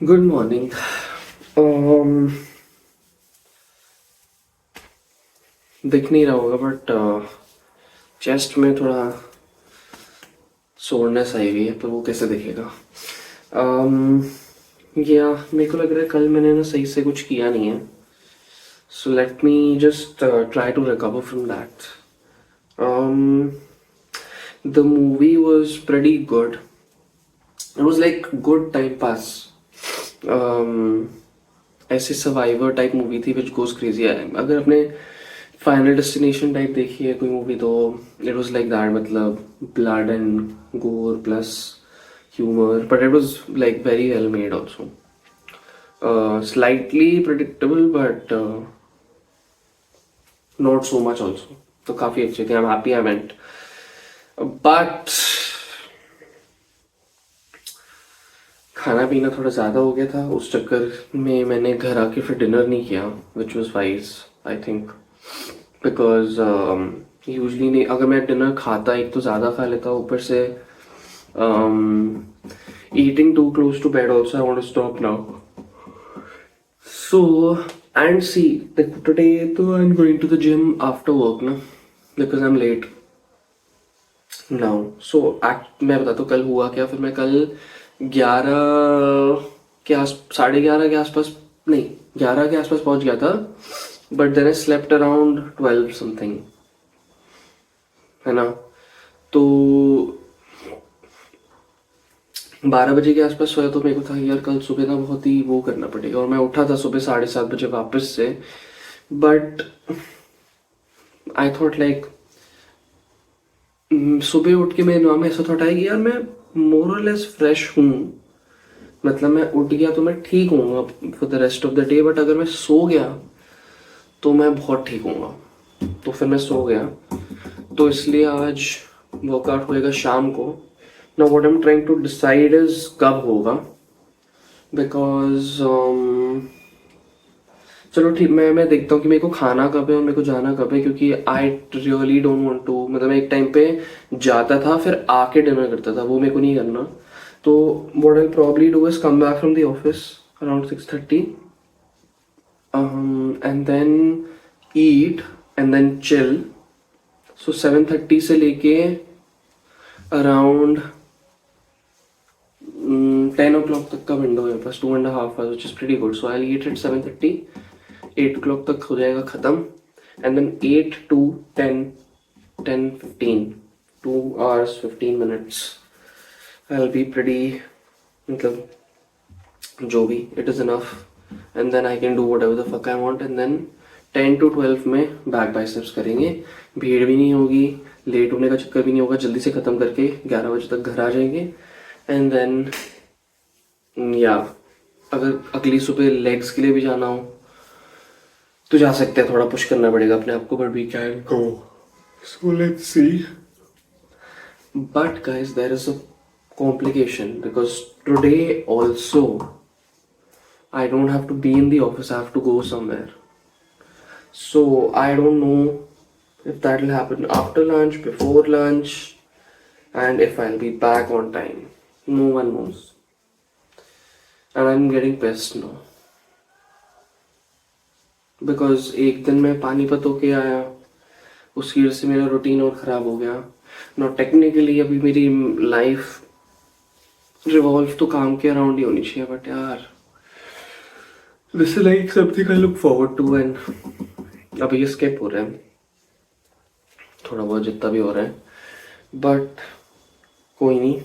Good morning. दिख नहीं रहा होगा बट चेस्ट में थोड़ा सोरनेस आई हुई है, पर वो कैसे दिखेगा। um, या मेरे को लग रहा है कल मैंने ना सही से कुछ किया नहीं है, so let me just try to recover from that. The movie was pretty good, it was like good time pass. ऐसे सर्वाइवर टाइप मूवी थी विच गोज क्रेजी। अगर अपने फाइनल डेस्टिनेशन टाइप देखी है कोई मूवी तो इट वाज लाइक दैट, मतलब blood and गोर plus humour, but it was like very well made also, slightly predictable but not so much also. तो काफ़ी अच्छे थे, आई am happy I went. But खाना पीना थोड़ा ज़्यादा हो गया था, उस चक्कर में मैंने घर आके फिर डिनर नहीं किया, which was wise I think, because usually नहीं, अगर मैं डिनर खाता एक तो ज़्यादा खा लेता, ऊपर से eating too close to bed also I want to stop now. So and see today तो I am going to the gym after work ना, because I am late now. So मैं बताता हूँ कल हुआ क्या। फिर मैं कल 11 के आस 11:30 के आसपास, नहीं 11 के आसपास पहुंच गया था, but then I slept around 12 something, है ना। तो 12 बजे के आसपास सोया, तो मेरे को था यार कल सुबह ना बहुत ही वो करना पड़ेगा, और मैं उठा था सुबह 7:30 बजे वापस से। बट आई थॉट लाइक सुबह उठ के मेरे दिमाग में ऐसा थॉट आया कि यार मैं मोर और लेस फ्रेश हूँ, मतलब मैं उठ गया तो मैं ठीक हूँ for the rest of the day, but अगर मैं सो गया तो मैं बहुत ठीक हूँगा। तो फिर मैं सो गया, तो इसलिए आज वर्कआउट होएगा शाम को। Now what I am trying to decide is कब होगा, बिकॉज चलो ठीक, मैं देखता हूँ कि मेरे को खाना कब है और मेरे को जाना कब है, क्योंकि I really don't want to, मतलब मैं एक टाइम पे जाता था फिर आके डिनर करता था, वो मेरे को नहीं करना। तो what I probably do is come back from the office around 6:30 and then eat and then chill. So 7:30 से लेके अराउंड 10 o'clock तक का विंडो है बस, 2.5 hours which is pretty good. So I eat at 7:30, 8 o'clock तक हो जाएगा ख़त्म, and then 8 to 10, 10:15, 2 hours 15 minutes I will be pretty, मतलब जो भी it is enough, and then I can do whatever the fuck I want, and then 10 to 12 में back biceps करेंगे। भीड़ भी नहीं होगी, लेट होने का चक्कर भी नहीं होगा, जल्दी से ख़त्म करके 11 बजे तक घर आ जाएंगे। एंड देन या अगर अगली सुबह लेग्स के लिए भी जाना हो तो जा सकते हैं, थोड़ा पुश करना पड़ेगा अपने आप को, but we can go. So let's see. But guys there is a complication because today also I don't have to be in the office, I have to go somewhere. So I don't know if that will happen after lunch, before lunch, and if I'll be back on time. No one knows. And I'm getting pissed now. Because एक दिन मैं पानीपत होके आया, उसकी वजह से मेरा routine और ख़राब हो गया। Now टेक्निकली अभी मेरी लाइफ रिवॉल्व तो काम के अराउंड ही होनी चाहिए, बट यार this is like something I look forward to, and अभी ये स्किप हो रहा है थोड़ा बहुत जितना भी हो रहा है, बट कोई नहीं,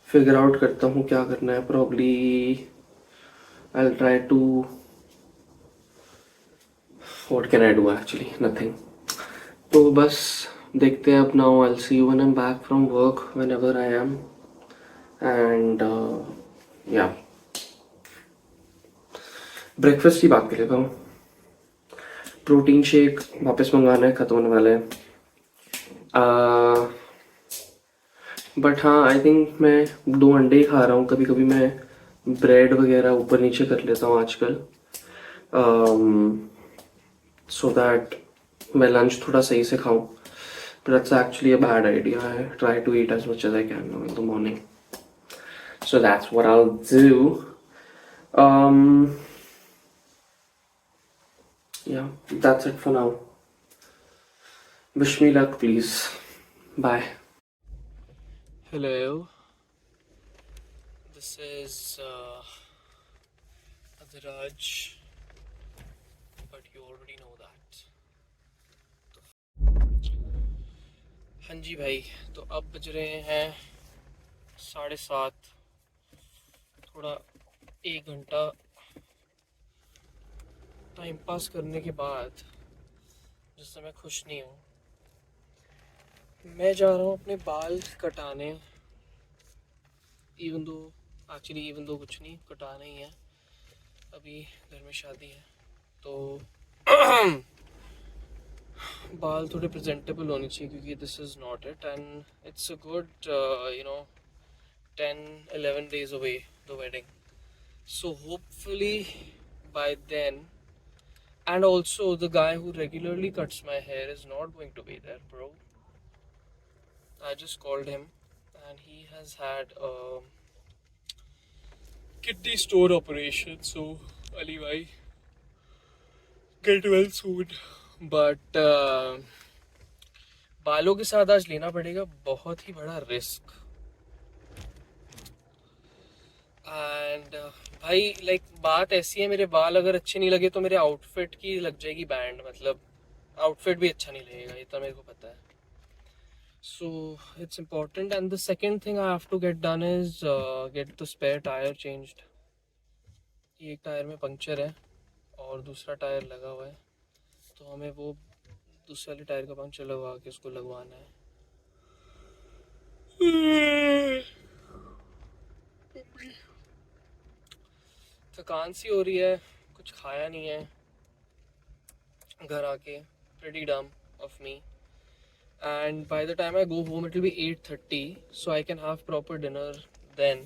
फिगर आउट करता हूँ क्या करना है। Probably I will try to, what can I do, actually nothing. तो बस देखते हैं अब। Now I will see you when I am back from work, whenever I am, and yeah breakfast की बात कर लेता हूँ। प्रोटीन शेक वापस मंगाना है, ख़त्म होने वाला है। बट हाँ आई थिंक मैं 2 अंडे ही खा रहा हूँ, कभी कभी मैं ब्रेड वगैरह ऊपर नीचे कर लेता हूँ आजकल, सो दैट मैं लंच थोड़ा सही से खाऊँ, but that's actually a bad idea. I try to eat as much as I can in the morning, so that's what I'll do. Um, yeah, that's it for now. Wish me luck, please. Bye. Hello. This is Adhiraj, but you already know that. हाँ जी भाई, तो अब बज रहे हैं 7:30। थोड़ा 1 घंटा time pass करने के बाद, जिससे मैं खुश नहीं हूँ, मैं जा रहा हूँ अपने बाल कटाने। इवन दो कुछ नहीं कटाना ही है, अभी घर में शादी है तो बाल थोड़े प्रेजेंटेबल होने चाहिए, क्योंकि this is not it and it's a good 10-11 days away the wedding, so hopefully by then, and also the guy who regularly cuts my hair is not going to be there, bro. I just called him and he has had a kidney stone operation, so Ali bhai, get well soon. But बालों के साथ आज लेना पड़ेगा बहुत ही बड़ा risk. And भाई like बात ऐसी है, मेरे बाल अगर अच्छे नहीं लगे तो मेरे आउटफिट की लग जाएगी बैंड, मतलब आउटफिट भी अच्छा नहीं लगेगा, ये तो मेरे को पता है। So it's important and the second thing I have to get done is get the spare tyre changed. एक टायर में पंक्चर है और दूसरा टायर लगा हुआ है, तो हमें वो दूसरे वाले टायर का पंक्चर लगवा के उसको लगवाना है। थकान सी हो रही है, कुछ खाया नहीं है घर आके, pretty dumb of me, and by the time I go home it will be 8:30, so I can have proper dinner then,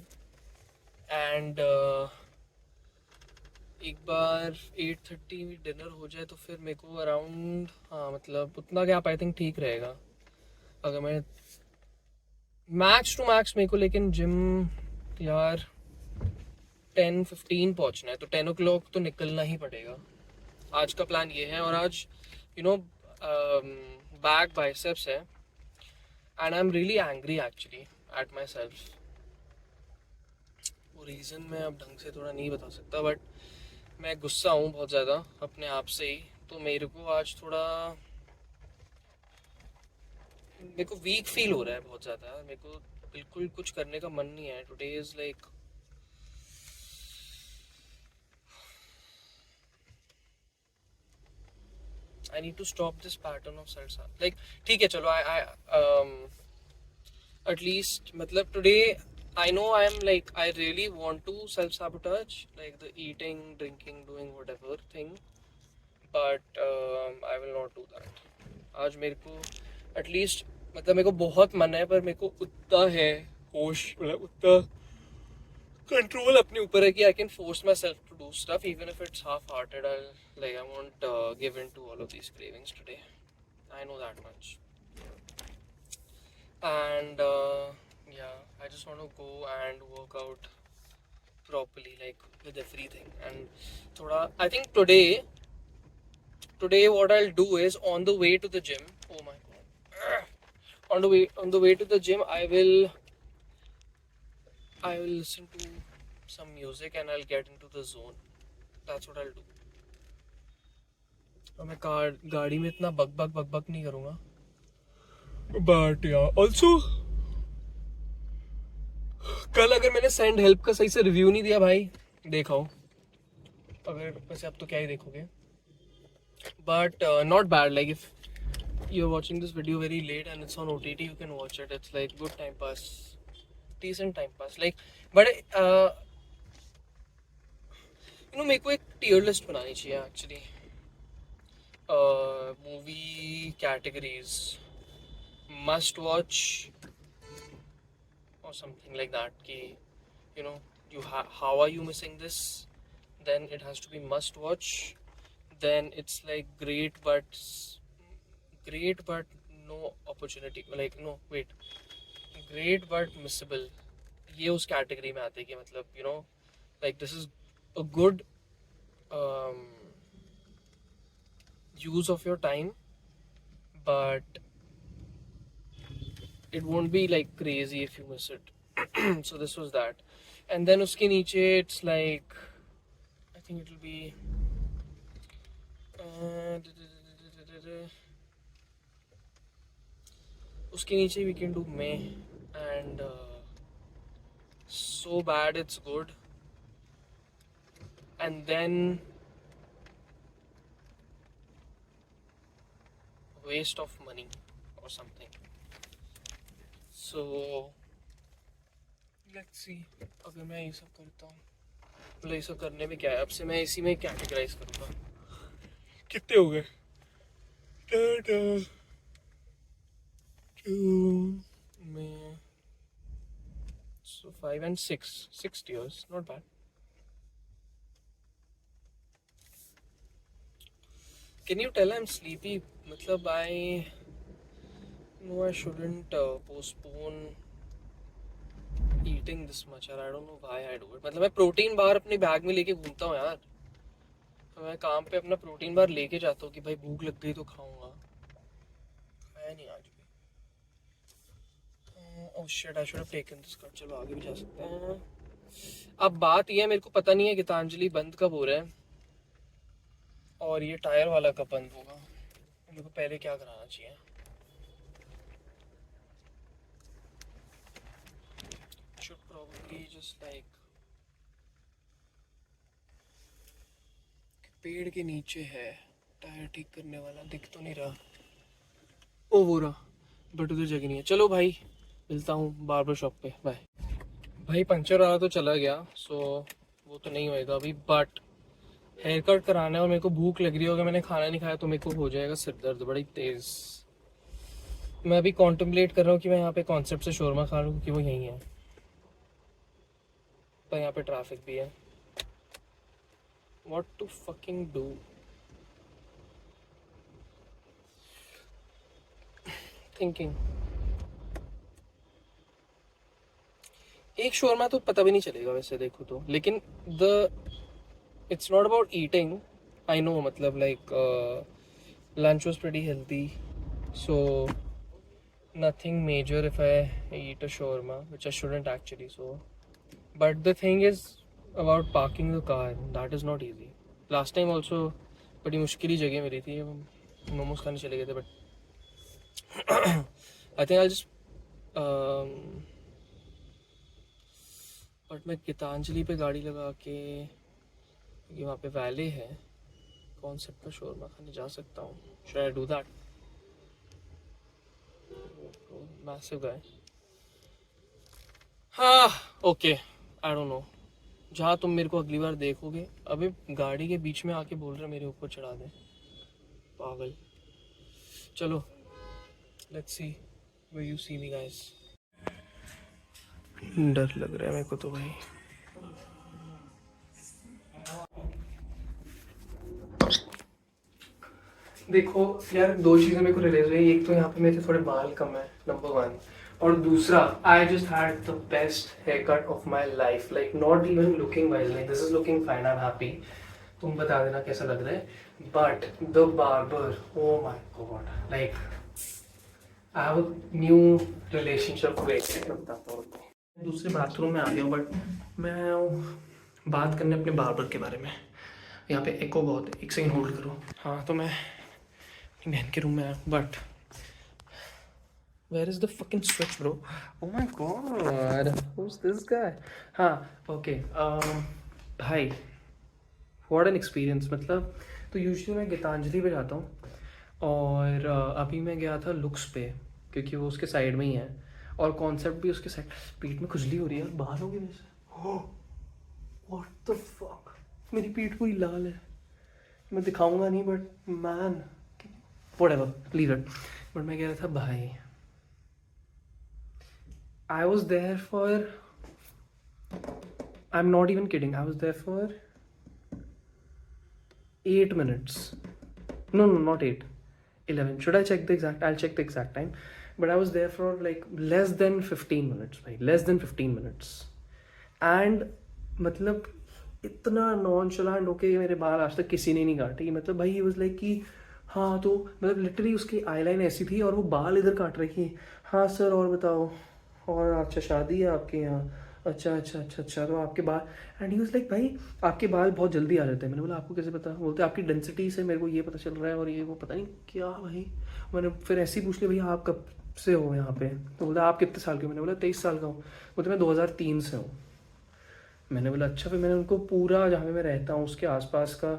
and एक बार 8:30 डिनर हो जाए तो फिर मेरे को अराउंड, हाँ मतलब उतना गैप आई थिंक ठीक रहेगा, अगर मैं मैक्स टू मैक्स मेरे को, लेकिन जिम यार 10:15 पहुंचना है, तो 10 o'clock तो निकलना ही पड़ेगा। आज का प्लान ये है, और आज बैक बाइसेप्स है and I am really angry actually at my self. वो रीज़न मैं अब ढंग से थोड़ा नहीं बता सकता, बट मैं गुस्सा हूँ बहुत ज़्यादा अपने आप से ही, तो मेरे को आज थोड़ा, मेरे को वीक फील हो रहा है बहुत ज़्यादा, मेरे को बिल्कुल कुछ करने का मन नहीं है। Today is like, I need to stop this pattern of self like, ठीक है चलो, I at least मतलब today I know I am like, I really want to self sabotage like the eating, drinking, doing whatever thing, but I will not do that। आज मेरे को at least, मतलब मेरे को बहुत मन है, पर मेरे को उतना है होश, मतलब उतना कंट्रोल अपने ऊपर है कि I can force myself to do stuff even if it's half-hearted। I won't give in to all of these cravings today, I know that much, and yeah, I just want to go and work out properly, like with everything, and thoda, I think today what I'll do is, on the way to the gym, oh my god, on the way to the gym I will listen to some music and I'll get into the zone, that's what I'll do। और मैं गाड़ी में इतना बक बक नहीं करूँगा, but या also कल अगर मैंने सेंड हेल्प का सही से रिव्यू नहीं दिया भाई, देखाओ, अगर वैसे अब तो क्या ही देखोगे, but not bad, like if you're watching this video very late and it's on OTT, you can watch it, it's like good time pass, decent time pass, like, but मेरे को एक टियर लिस्ट बनानी चाहिए actually, movie categories, must watch or something like that, ki how are you missing this, then it has to be must watch, then it's like great but no opportunity, like no wait, great but missable, ये उस category में आते हैं कि मतलब like this is a good um, use of your time, but it won't be like crazy if you miss it. So this was that. And then uske niche it's like, I think it will be uske niche we can do May, and so bad it's good. And then waste of money or something. So let's see. अगर मैं ये सब करता हूँ, मतलब ये सब करने में क्या है, अब से मैं इसी में कैटेगराइज करूँगा. कितने हो गए? में so 5 and 6 years, not bad. Can you tell I'm sleepy? मतलब I know I shouldn't postpone eating this much, और I don't know why I do it. मतलब मैं प्रोटीन बार अपने बैग में लेके घूमता हूँ यार. मैं काम पे अपना प्रोटीन बार लेके जाता हूँ कि भाई भूख लग गई तो खाऊंगा. खाया नहीं आज भी. Oh shit, I should have taken this card. चलो आगे भी जा सकते हैं. अब बात ये है, मेरे को पता नहीं है गीतांजलि बंद कब हो रहा है और ये टायर वाला कब बंद होगा. मेरे को पहले क्या कराना चाहिए? Should probably just like पेड़ के नीचे है टायर ठीक करने वाला, दिख तो नहीं रहा. ओ वो रहा, बट उधर जगह नहीं है. चलो भाई, मिलता हूँ बार्बर शॉप पे. बाय. भाई पंचर वाला तो चला गया, सो वो तो नहीं होएगा अभी, बट हेयर कट कराना है और मेरे को भूख लग रही है. अगर मैंने खाना नहीं खाया तो मेरे को हो जाएगा सिर दर्द बड़ी तेज. मैं अभी कॉन्टम्पलेट कर रहा हूँ कि मैं यहाँ पे कॉन्सेप्ट से शोरमा खा लूँ क्योंकि वो यहीं है, पर यहाँ पे ट्रैफिक भी है. What to fucking do? Thinking. एक शोरमा तो पता भी नहीं चलेगा वैसे देखो तो, लेकिन it's not about eating. I know, मतलब like lunch was pretty healthy, so nothing major if I eat a shawarma, which I shouldn't actually. So, but the thing is about parking the car, that is not easy. Last time also बड़ी मुश्किल ही जगह मिली थी. मोमोज खाने चले गए थे, but I think I'll just but मैं गीतांजलि पे गाड़ी लगा के, ये वहाँ पे वैले है, कॉन्सेप्ट का शोरमा खाने जा सकता हूँ. Should I do that? Massive guy. हाँ ओके, आई डोंट नो. जहाँ तुम मेरे को अगली बार देखोगे, अबे गाड़ी के बीच में आके बोल रहे मेरे ऊपर चढ़ा दे, पागल. चलो let's see where you see me guys. डर लग रहा है मेरे को तो भाई. देखो यार, दो चीज़ें मेरे को रियलाइज हुई. एक तो यहाँ पे मेरे थोड़े बाल कम है, नंबर 1. और दूसरा, I just had the best hair cut of my life. Like not even looking wise, like this is looking fine, I am happy. तुम बता देना कैसा लग रहा है. But the barber, oh my god, like I have a new relationship. Wait मैं बताता हूँ. दूसरे बाथरूम में आ गया हूँ, बट मैं बात करने अपने बार्बर के बारे में. यहाँ पे एको बहुत है, एक सेकंड होल्ड करो. हाँ तो मैं अपनी बहन के रूम में आया, but where is the fucking switch bro? Oh my god, who is this guy? हाँ ओके भाई, व्हाट एन एक्सपीरियंस. मतलब तो यूजुअली मैं गीतांजलि पे जाता हूँ, और अभी मैं गया था लुक्स पे क्योंकि वो उसके साइड में ही है, और कॉन्सेप्ट भी उसके साइड. पीठ में खुजली हो रही है, बाहर हो गई वैसे. व्हाट द फक, मेरी पीठ पूरी लाल है. मैं दिखाऊंगा नहीं, but man whatever, leave it. But मैं कह रहा था भाई, I was there for, I am not even kidding, I was there for 8 minutes. No, not 8, 11. Should I check the exact? I'll check the exact time. But I was there for like less than 15 minutes, भाई, less than 15 minutes. And मतलब इतना नॉनचलेंट होके मेरे बाल आज तक किसी ने नहीं काटे। मतलब भाई ही वाज लाइक कि हाँ तो मतलब लिटरली उसकी आईलाइन ऐसी थी और वो बाल इधर काट रही थी। हाँ सर और बताओ, और अच्छा शादी है आपके यहाँ, अच्छा अच्छा अच्छा अच्छा, तो आपके बाल, एंड ही वाज लाइक भाई आपके बाल बहुत जल्दी आ जाते हैं। मैंने बोला आपको कैसे पता? बोलते आपकी डेंसिटी से मेरे को ये पता चल रहा है और ये वो पता नहीं क्या भाई। मैंने फिर ऐसे ही पूछ लिया भैया आप कब से हो यहाँ पे? तो बोला आप कितने साल के हो? मैंने बोला 23 साल का हूँ। बोलते मैं 2003 से हूँ। मैंने बोला अच्छा। फिर मैंने उनको पूरा जहाँ पे मैं रहता हूँ उसके आसपास का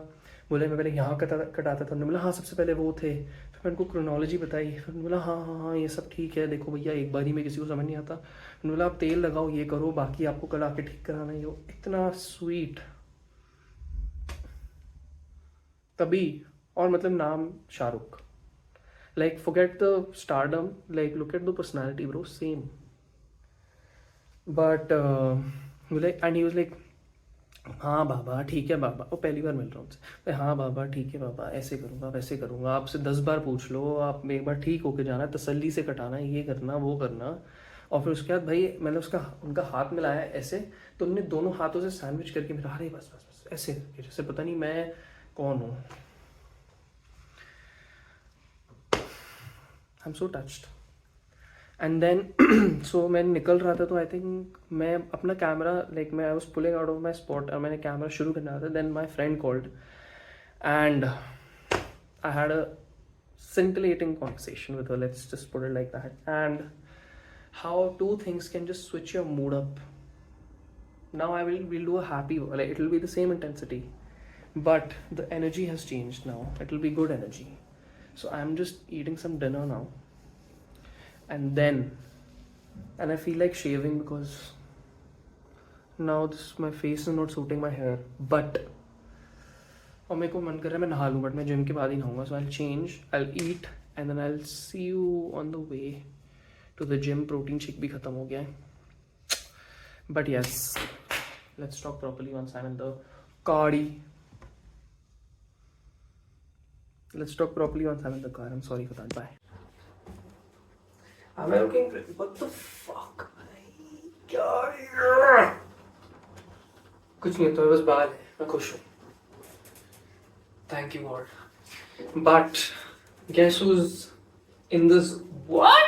बोले, मैं पहले यहाँ कटाता था। उन्होंने बोला हाँ सबसे पहले वो थे। फिर मैंने उनको क्रोनोलॉजी बताई। फिर उन्होंने बोला हाँ हाँ हाँ ये सब ठीक है, देखो भैया एक बार ही में किसी को समझ नहीं आता। उन्होंने बोला आप तेल लगाओ ये करो, बाकी आपको कल आके ठीक कराना ही हो। इतना स्वीट तभी। और मतलब नाम Shahrukh, like forget the stardom, like look at the personality bro, same. But like and he was like हाँ बाबा ठीक है बाबा, वो पहली बार मिल रहा हूँ उनसे। हाँ बाबा ठीक है बाबा, ऐसे करूँगा वैसे करूँगा, आपसे 10 बार पूछ लो, आप एक बार ठीक होके जाना, तसल्ली से कटाना, ये करना वो करना। और फिर उसके बाद भाई मैंने उनका हाथ मिलाया ऐसे, तो उन्होंने दोनों हाथों से सैंडविच करके मेरा, अरे बस बस बस ऐसे करके, जैसे पता नहीं मैं कौन हूँ। I am so touched. And then so मैं निकल रहा था तो आई थिंक मैं अपना कैमरा, लाइक मैं I was pulling out of my spot और मैंने कैमरा शुरू करना था। Then my friend called and I had a scintillating conversation with her, let's just put it like that. And how two things can just switch your mood up. Now we'll do a happy, like it will be the same intensity but the energy has changed. Now it will be good energy. So I'm just eating some dinner now and I feel like shaving because now my face is not suiting my hair. But और मेरे को मन कर रहा है मैं नहा लूँ, बट मैं जिम के बाद ही नहाऊंगा. So I change, I eat and then I see you on the way to the gym. Protein shake भी ख़त्म हो गया है. But yes, let's talk properly once I am in the car. Let's talk properly once I'm in the car. I'm sorry for that. Bye. Am I looking pretty? What the fuck? क्या कुछ नहीं, तो बस बाल है, मैं खुश हूँ. Thank you God. But guess who's in this? What?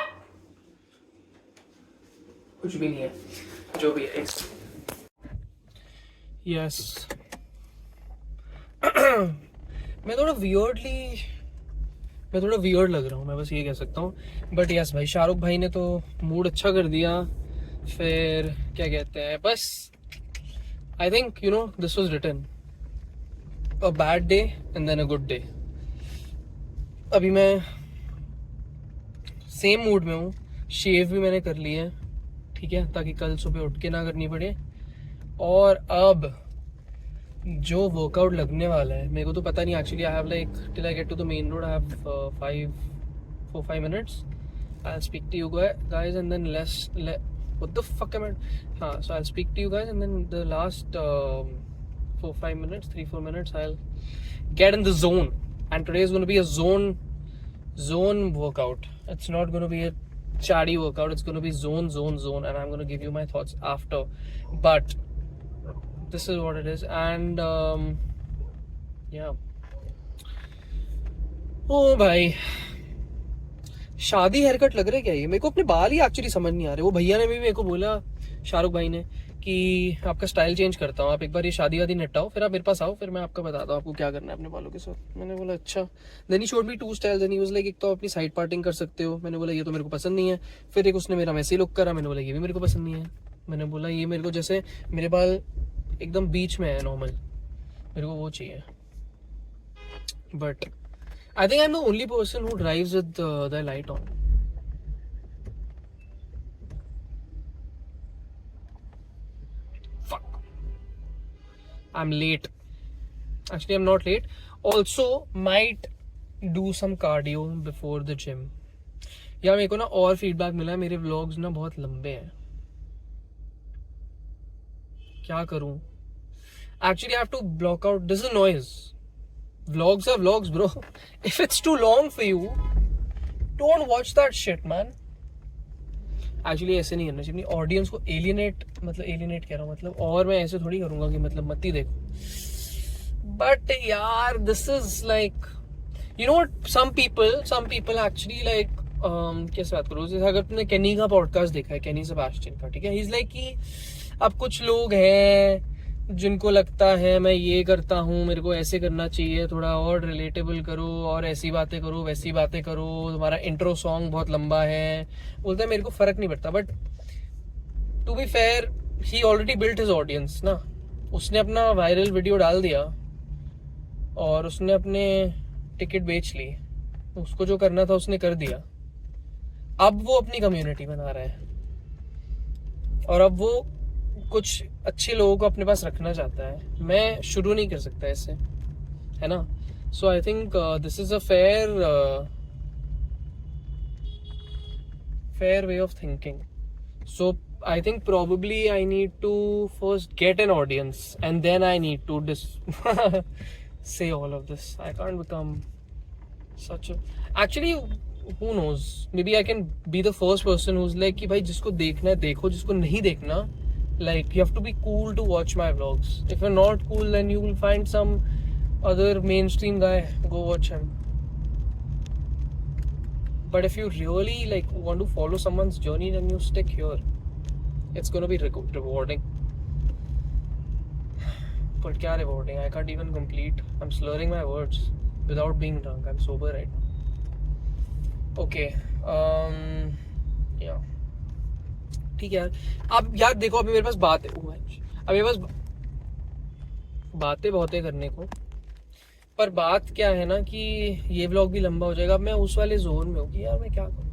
कुछ भी नहीं है, जो भी है. Yes. मैं थोड़ा वियर्ड लग रहा हूँ, मैं बस ये कह सकता हूँ. बट यस भाई, शाहरुख भाई ने तो मूड अच्छा कर दिया. फिर क्या कहते हैं, बस I think you know this was written, a bad day and then a good day. अभी मैं सेम मूड में हूँ. शेव भी मैंने कर लिया है, ठीक है, ताकि कल सुबह उठ के ना करनी पड़े. और अब जो वर्कआउट लगने वाला है मेरे को तो पता नहीं. Actually I have like till I get to the main road I have 4-5 minutes. I'll speak to you guys and then what the fuck am I? So I'll speak to you guys and then the last 4-5 minutes, 3-4 minutes, I'll get in the zone. And today is going to be a zone workout. It's not going to be a chatty workout. It's going to be zone, and I'm going to give you my thoughts after. But this is what it is. And yeah. Oh भाई, शादी hair cut लग रहा है क्या ये? मेरे को अपने बाल ही एक्चुअली समझ नहीं आ रहे. वो भैया ने भी मेरे को बोला, शाहरुख भाई ने, कि आपका स्टाइल चेंज करता हूँ, आप एक बार ये शादी वादी निपटाओ, फिर आप मेरे पास आओ, फिर मैं आपको बताता हूँ आपको क्या करना है अपने बालों के साथ. मैंने बोला अच्छा. Then he showed me 2 styles and he was like, एक तो अपनी साइड पार्टिंग कर सकते हो. मैंने बोला ये तो मेरे को पसंद नहीं है. फिर एक उसने मेरा वैसे लुक करा, मैंने बोला ये भी मेरे को पसंद नहीं है. मैंने बोला ये मेरे को, जैसे मेरे बाल एकदम बीच में है नॉर्मल, मेरे को वो चाहिए. But I think I'm the only person who drives with the light on. Fuck. I'm late. Actually, I'm not late. Also, might do some cardio before the gym. यार मेरे को ना और फीडबैक मिला है, मेरे व्लॉग्स ना बहुत लंबे हैं. क्या करूं? Actually, I have to block out. This is noise. Vlogs are vlogs, bro. If it's too long for you, don't watch that shit, man. Actually ऐसे नहीं करना चाहिए, अपनी ऑडियंस को एलियनेट, मतलब एलियनेट कह रहा हूँ मतलब, और मैं ऐसे थोड़ी करूँगा कि मतलब मत ही देखो। बट यार this is like, you know what, some people actually like, कैसे बात करूँ, जैसे अगर तुमने केनी का पॉडकास्ट देखा है, केनी सेबास्टियन का, ठीक है, ही इज लाइक कि अब कुछ लोग हैं जिनको लगता है मैं ये करता हूँ, मेरे को ऐसे करना चाहिए, थोड़ा और रिलेटेबल करो और ऐसी बातें करो, वैसी बातें करो, तुम्हारा इंट्रो सॉन्ग बहुत लंबा है, बोलता है मेरे को फर्क नहीं पड़ता। But to be fair, he already built his audience ना, उसने अपना वायरल वीडियो डाल दिया और उसने अपने टिकट बेच ली, उसको जो करना था उसने कर दिया। अब वो अपनी कम्युनिटी बना रहा है और अब वो कुछ अच्छे लोगों को अपने पास रखना चाहता है। मैं शुरू नहीं कर सकता ऐसे, है ना। So I think this is a fair way of thinking. So I think probably I need to first get an audience and then I need to say all of this. I can't become such a, actually who knows, maybe I can be the first person who's like कि भाई जिसको देखना है देखो, जिसको नहीं देखना, like you have to be cool to watch my vlogs. If you're not cool then you will find some other mainstream guy, go watch him. But if you really like want to follow someone's journey, then you stick here. It's gonna be rewarding. But kya rewarding? I can't even complete. I'm slurring my words without being drunk. I'm sober right now. Okay. Yeah. ठीक है यार। अब यार देखो, अभी मेरे पास बात है, अभी मेरे पास बातें बहुत है करने को, पर बात क्या है ना कि ये व्लॉग भी लंबा हो जाएगा। अब मैं उस वाले जोन में हूँ कि यार मैं क्या करूँ।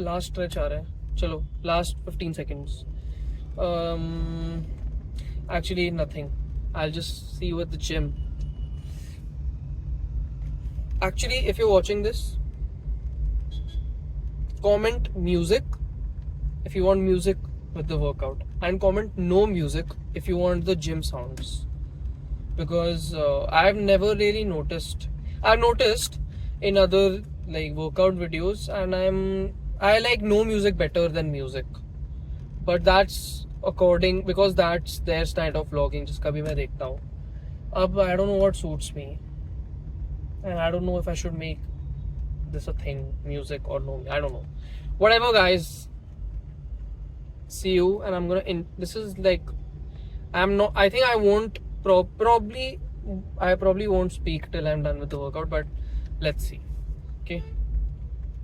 लास्ट स्ट्रेच आ रहा है, चलो last 15 seconds. Actually nothing, I'll just see you at the gym. Actually, if you're watching this, comment music if you want music with the workout, and comment no music if you want the gym sounds, because I've never really noticed. I've noticed in other like workout videos, and I like no music better than music, but that's according, because that's their style of vlogging जिसका भी मैं देखता हूँ। अब I don't know what suits me, and I don't know if I should make this a thing, music or no, I don't know. Whatever guys, see you, and I'm gonna this is like, I'm not, I think I won't probably won't speak till I'm done with the workout, but let's see. Okay,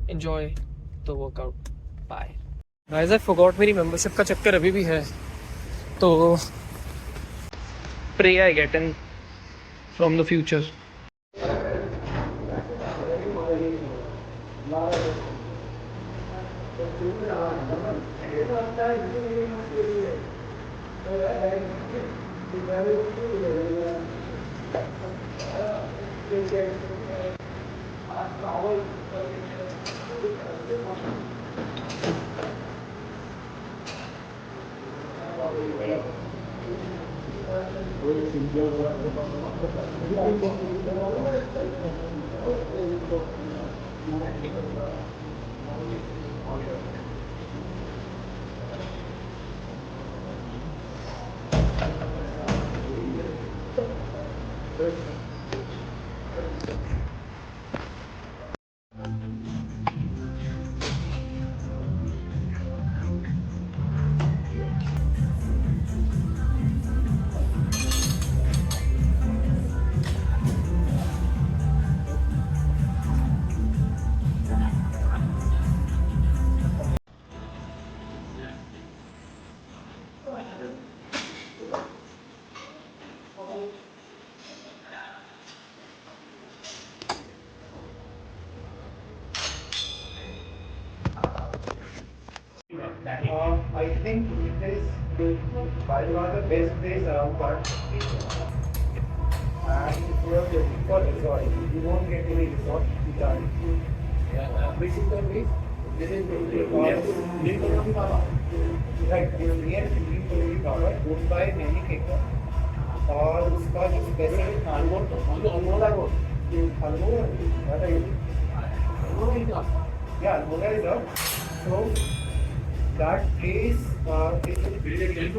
enjoy the workout. Bye guys. I forgot मेरी membership का चक्कर अभी भी है, तो pray I get in from the future. I think it is by far the best place around Park. And if you are looking for resort, you won't get any resort in Charlie. Which is the place? This is right. This near Green Power owned by many people. और उसका जो special Yeah, Boga is up. So that place is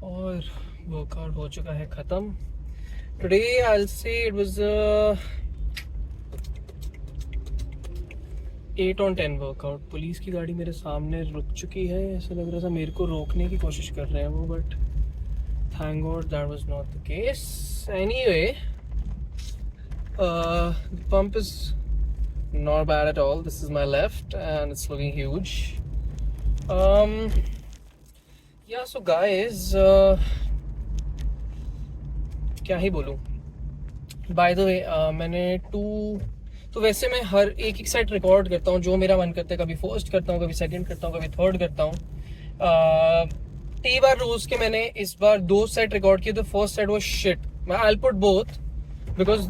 और workout हो चुका है खत्म. Today I will say it was 8 on 10 workout. Police की गाड़ी मेरे सामने रुक चुकी है. ऐसा लग रहा था मेरे को रोकने की कोशिश कर रहे हैं वो, but thank God that was not the case. Anyway, the pump is not bad at all. This is my left and it's looking huge. Yeah, so guys, क्या ही बोलूं. बाय द वे, मैंने तो वैसे मैं हर एक सेट रिकॉर्ड करता हूँ जो मेरा मन करता है. कभी फर्स्ट करता हूँ, कभी सेकंड करता हूँ, कभी थर्ड करता हूँ. 3 बार रोज के मैंने इस बार 2 सेट रिकॉर्ड किए. The first set was shit. I will put both, because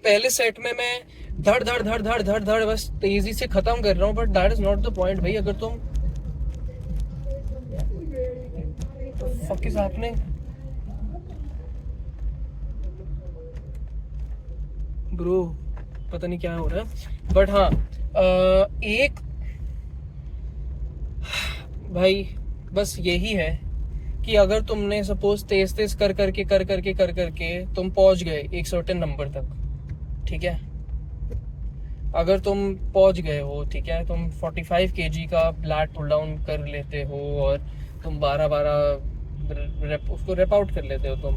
पहले सेट में मैं धड़ धड़ धड़ धड़ धड़ धड़ बस तेजी से खत्म कर रहा हूँ, but that is not the point भाई. अगर तुम फक इज हैपनिंग ब्रो, पता नहीं क्या हो रहा है, बट हाँ, एक भाई बस यही है कि अगर तुमने सपोज तेज तेज कर करके तुम पहुंच गए एक सर्टेन नंबर तक, ठीक है. अगर तुम पहुंच गए हो, ठीक है, तुम 45 kg का लैट पुल डाउन कर लेते हो और तुम 12 उसको रेप आउट कर लेते हो तुम,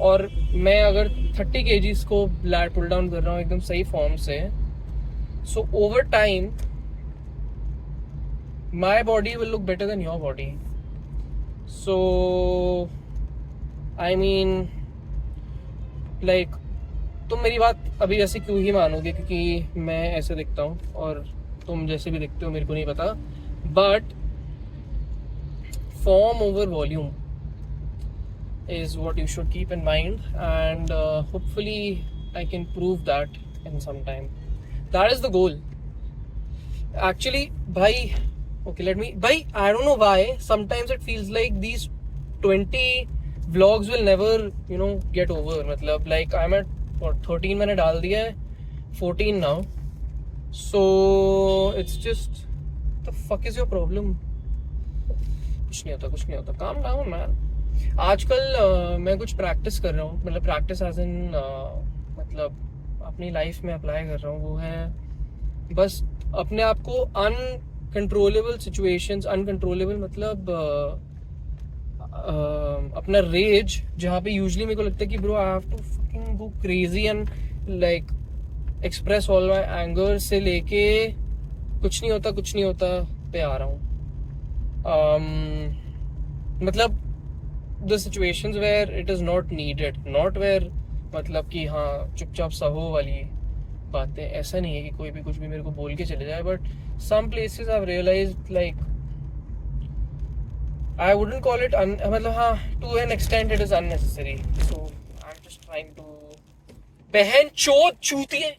और मैं अगर 30 kgs को लैट पुल डाउन कर रहा हूँ एकदम सही फॉर्म से, so over time my body will look better than your body. So I mean like, तुम मेरी बात अभी ऐसे क्यों ही मानोगे क्योंकि मैं ऐसे दिखता हूँ और तुम जैसे भी दिखते हो मेरे को नहीं पता, but form over volume is what you should keep in mind, and hopefully I can prove that in some time. That is the goal actually bhai. Okay, I don't know why sometimes it feels like these 20 vlogs will never get over. Matlab, like I'm at what 13 मैंने डाल दिया है, 14 now, so it's just the fuck is your problem. कुछ नहीं होता. Calm down man. आजकल मैं कुछ प्रैक्टिस कर रहा हूँ, मतलब प्रैक्टिस एज इन मतलब अपनी लाइफ में अप्लाई कर रहा हूँ. वो है बस अपने आप को अनकंट्रोलेबल सिचुएशंस, अनकंट्रोलेबल मतलब अपना रेज, जहाँ पे यूजुअली मेरे को लगता है कि bro I have to fucking go crazy and like express all my anger, से लेके कुछ नहीं होता पे आ रहा हूँ. मतलब the situations where it is not needed, not where मतलब कि हाँ चुपचाप सहो वाली बातें, ऐसा नहीं है कि कोई भी कुछ भी मेरे को बोल के चले जाए, but some places I've realized like I wouldn't call it मतलब हाँ to an extent it is unnecessary, so I'm just trying to बहन चोद चूतिए.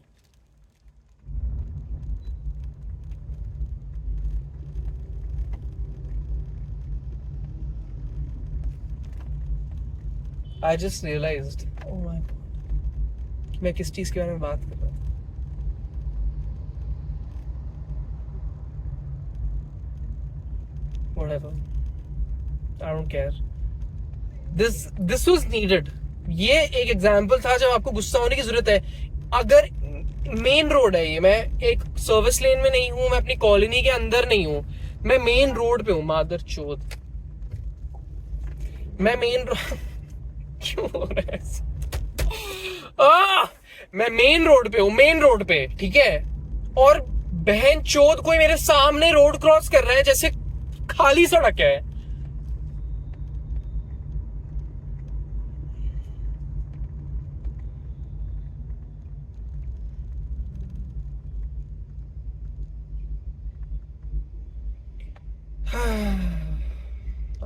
I just realized, oh my god, मैं किस चीज के बारे में बात कर रहा हूँ. Whatever, I don't care. This was needed. ये एक एग्जाम्पल था जब आपको गुस्सा होने की जरूरत है. अगर मेन रोड है ये, मैं एक सर्विस लेन में नहीं हूं, मैं अपनी कॉलोनी के अंदर नहीं हूं, मैं मेन रोड पे हूं. मादर चोद, मैं मेन रोड क्यों हो रहा है ऐसा? मैं मेन रोड पे हूं, मेन रोड पे, ठीक है, और बहन चोद कोई मेरे सामने रोड क्रॉस कर रहा है जैसे खाली सड़क है.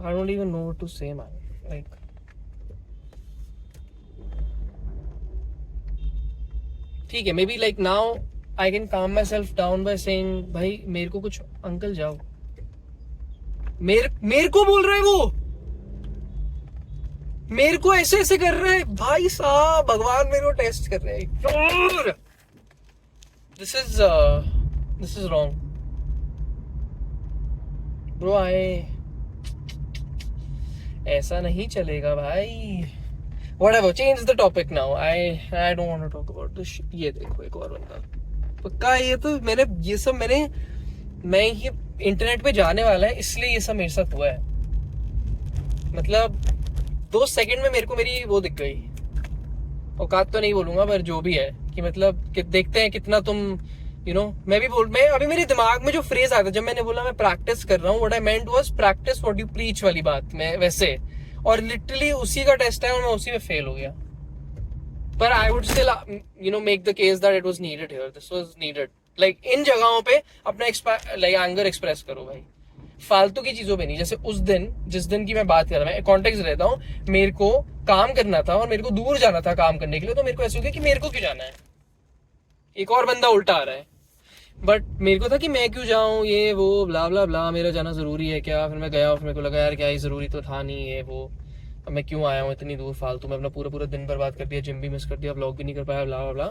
I don't even know what to say, man. Like, ठीक है, maybe like now I can calm myself down by saying, भाई मेरे को कुछ अंकल जाओ. मेरे को बोल रहा है वो, मेरे को ऐसे ऐसे कर रहा है. भाई साहब, भगवान मेरे को टेस्ट कर रहे हैं. This is wrong, bro. ऐसा नहीं चलेगा भाई. Whatever, change the topic now. I don't want to talk about this shit. ये देखो एक और बंदा पक्का. ये तो मैं ये इंटरनेट पे जाने वाला है, इसलिए ये सब मेरे साथ हुआ है. मतलब 2 सेकंड में मेरे को मेरी वो दिख गई. औकात तो नहीं बोलूंगा, पर जो भी है कि मतलब कि देखते हैं कितना तुम मैं अभी मेरे दिमाग में जो फ्रेज आता है जब मैंने बोला मैं प्रैक्टिस कर रहा हूँ, what I meant was practice what you preach वाली बात. मैं वैसे, और लिटरली उसी का टेस्ट है और मैं उसी में फेल हो गया. पर I would still make the case that it was needed here. This was needed. Like in जगहों पे अपना एंगर एक्सप्रेस करो भाई, फालतू की चीजों पे नहीं. जैसे उस दिन, जिस दिन की मैं बात कर रहा हूँ, मैं कॉन्टेक्स्ट रहता हूँ, मेरे को काम करना था और मेरे को दूर जाना था काम करने के लिए, तो मेरे को ऐसा हो गया कि मेरे को क्यों जाना है, एक और बंदा उल्टा आ रहा है. बट मेरे को था कि मैं क्यों जाऊं, ये वो ब्ला ब्ला ब्ला, मेरा जाना जरूरी है क्या. फिर मैं गया, फिर मेरे को लगा यार क्या ही जरूरी तो था नहीं, ये वो, अब मैं क्यों आया हूँ इतनी दूर फालतू. मैं अपना पूरा दिन बर्बाद कर दिया, जिम भी मिस कर दिया, व्लॉग भी नहीं कर पाया, blah blah.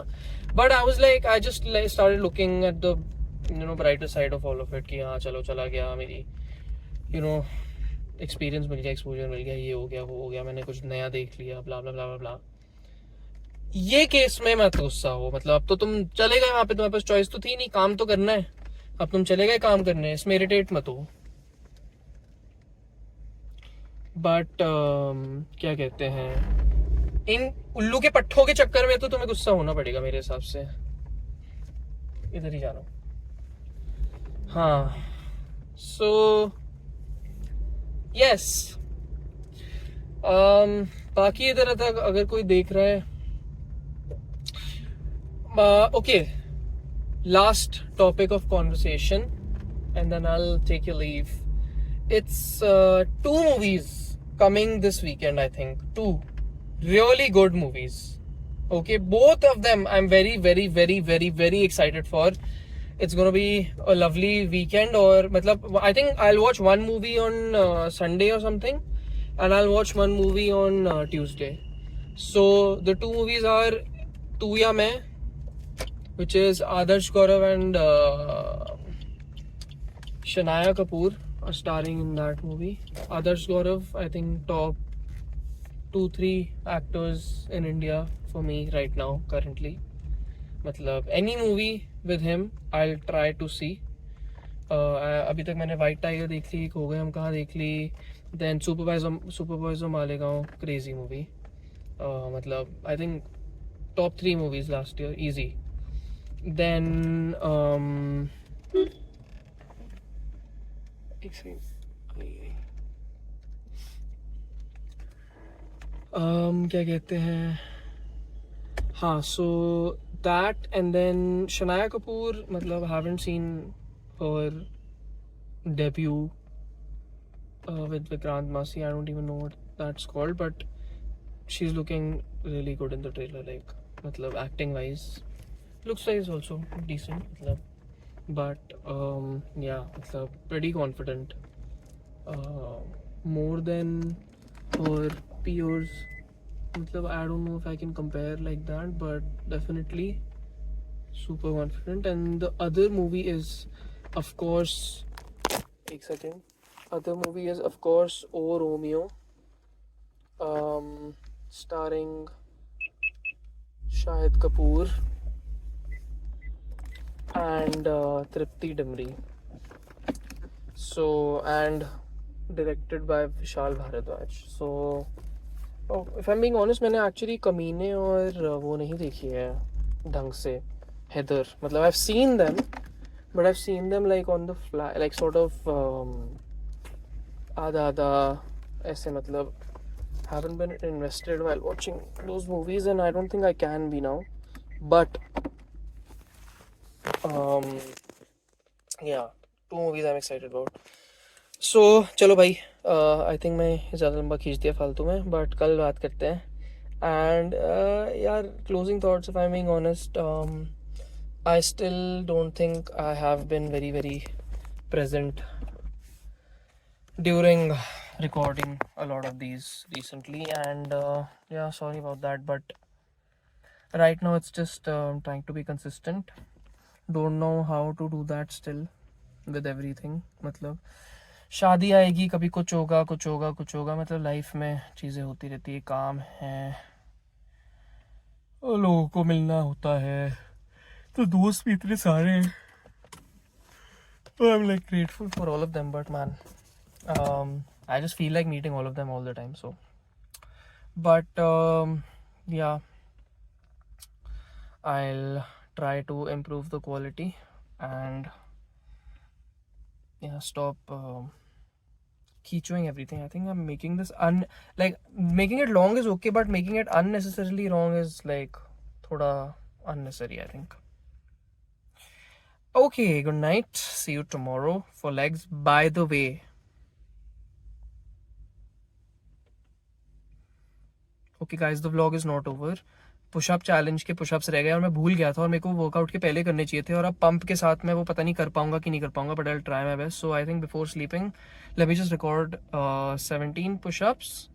But I was like, I just started looking at the brighter side of all of it, कि हाँ चलो चला गया, मेरी एक्सपीरियंस मिल गया, एक्सपोजर मिल गया, ये हो गया, वो हो गया, मैंने कुछ नया देख लिया, ब्ला ब्ला ब्ला ब्ला. ये केस में मत गुस्सा हो. मतलब अब तो तुम चले गए वहां पे, तुम्हारे पास चॉइस तो थी नहीं, काम तो करना है. अब तुम चले गए काम करने, इसमें इरिटेट मत हो. बट क्या कहते हैं, इन उल्लू के पट्टों के चक्कर में तो तुम्हें गुस्सा होना पड़ेगा मेरे हिसाब से. इधर ही जाना. हाँ, सो यस. बाकी इधर अगर कोई देख रहा है, okay, last topic of conversation and then I'll take your leave. It's 2 movies coming this weekend, I think. 2 really good movies. Okay, both of them I'm very very very very very excited for. It's gonna be a lovely weekend. Or matlab, I think I'll watch one movie on Sunday or something, and I'll watch one movie on Tuesday. So the 2 movies are Tu Ya Main, which is Adarsh Gaurav and Shanaya Kapoor are starring in that movie. Adarsh Gaurav, I think top 2-3 actors in India for me right now, currently. मतलब any movie with him I'll try to see. अभी तक मैंने white tiger देख ली, खो गए हम कहाँ देख ली, देन सुपरवाइजर मालेगांव, क्रेजी मूवी. मतलब I think top 3 movies last year, easy. Then क्या कहते हैं, हाँ, so that and then Shanaya Kapoor, मतलब haven't seen her debut with Vikrant Massey. I don't even know what that's called, but she's looking really good in the trailer, like मतलब acting wise, looks wise also decent, मतलब, but yeah, मतलब pretty confident, more than her peers, मतलब I don't know if I can compare like that, but definitely super confident. And the other movie is, of course, एक second, other movie is of course O Romeo, starring Shahid Kapoor and Tripti Dimri. So, and directed by Vishal Bharadwaj. So, oh, if I'm being honest, मैंने actually कमीने और वो नहीं देखी है ढंग से, Heather. मतलब I've seen them, but I've seen them like on the fly, like sort of आधा आधा ऐसे, मतलब haven't been invested while watching those movies, and I don't think I can be now. But yeah, two movies I'm excited about. So चलो भाई, I think मैं ज़्यादा लंबा खींच दिया फालतू में, बट कल बात करते हैं. एंड यार, closing thoughts, if I am being honest, I still don't think I have been very very present during recording a lot of these recently, and yeah, sorry about that, but right now it's just trying to be consistent. Don't know how to do that still with everything. मतलब शादी आएगी, कभी कुछ होगा कुछ होगा कुछ होगा, मतलब लाइफ में चीज़ें होती रहती है, काम है और लोगों को मिलना होता है, तो दोस्त भी इतने सारे हैं. I'm like grateful for all of them, but man, I just feel like meeting all of them all the time. So, but yeah, I'll try to improve the quality and yeah, stop keychewing everything. I think I'm making this like making it long is okay, but making it unnecessarily long is like thoda unnecessary, I think. Okay, good night. See you tomorrow for legs. By the way, okay guys, the vlog is not over. Pushup challenge के pushups रह गए और मैं भूल गया था, और मेरे को वर्कआउट के पहले करने चाहिए थे, और अब पंप के साथ में वो पता नहीं कर पाऊंगा कि नहीं कर पाऊंगा, but I will try my best. So I think before sleeping let me just record 17 pushups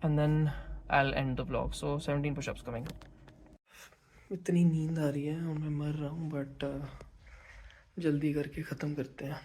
and then I will end the vlog. So 17 pushups coming. इतनी नींद आ रही है और मैं मर रहा हूँ, बट जल्दी करके ख़त्म करते हैं.